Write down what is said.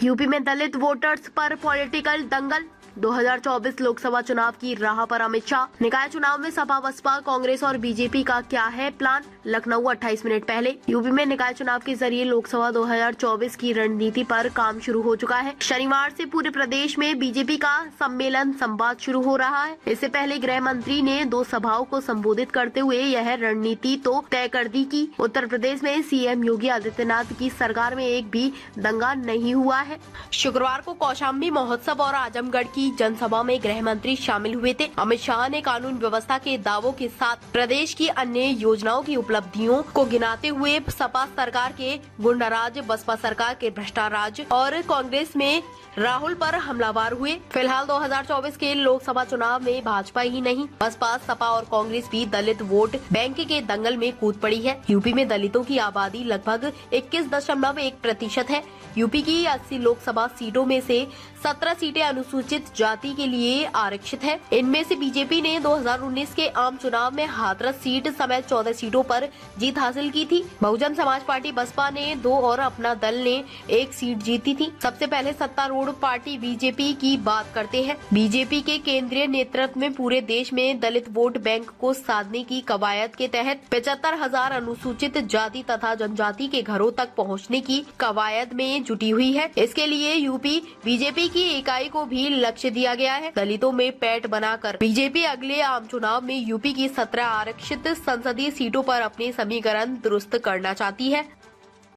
UP में दलित voters पर political दंगल। 2024 लोकसभा चुनाव की राह पर अमित शाह। निकाय चुनाव में सपा बसपा कांग्रेस और बीजेपी का क्या है प्लान? लखनऊ 28 मिनट पहले। यूपी में निकाय चुनाव के जरिए लोकसभा 2024 की रणनीति पर काम शुरू हो चुका है। शनिवार से पूरे प्रदेश में बीजेपी का सम्मेलन संवाद शुरू हो रहा है। इससे पहले गृह मंत्री ने 2 सभाओं को संबोधित करते हुए यह रणनीति तो तय कर दी कि उत्तर प्रदेश में सीएम योगी आदित्यनाथ की सरकार में एक भी दंगा नहीं हुआ है। शुक्रवार को कौशाम्बी महोत्सव और आजमगढ़ की जनसभा में गृह मंत्री शामिल हुए थे। अमित शाह ने कानून व्यवस्था के दावों के साथ प्रदेश की अन्य योजनाओं की उपलब्धियों को गिनाते हुए सपा सरकार के गुंडाराज, बसपा सरकार के भ्रष्टाचार और कांग्रेस में राहुल पर हमलावर हुए। फिलहाल 2024 के लोकसभा चुनाव में भाजपा ही नहीं, बसपा, सपा और कांग्रेस भी दलित वोट बैंक के दंगल में कूद पड़ी है। यूपी में दलितों की आबादी लगभग 21.1% है। यूपी की 80 लोकसभा सीटों में से 17 सीटें अनुसूचित जाति के लिए आरक्षित है। इनमें से बीजेपी ने 2019 के आम चुनाव में हाथरस सीट समेत 14 सीटों पर जीत हासिल की थी। बहुजन समाज पार्टी बसपा ने 2 और अपना दल ने 1 सीट जीती थी। सबसे पहले सत्तारूढ़ पार्टी बीजेपी की बात करते हैं। बीजेपी के केंद्रीय नेतृत्व में पूरे देश में दलित वोट बैंक को साधने की कवायद के तहत 75,000 अनुसूचित जाति तथा जनजाति के घरों तक पहुंचने की कवायद में जुटी हुई है। इसके लिए यूपी बीजेपी की इकाई को भी लक्ष्य दिया गया है। दलितों में पैठ बनाकर बीजेपी अगले आम चुनाव में यूपी की 17 आरक्षित संसदीय सीटों पर अपने समीकरण दुरुस्त करना चाहती है।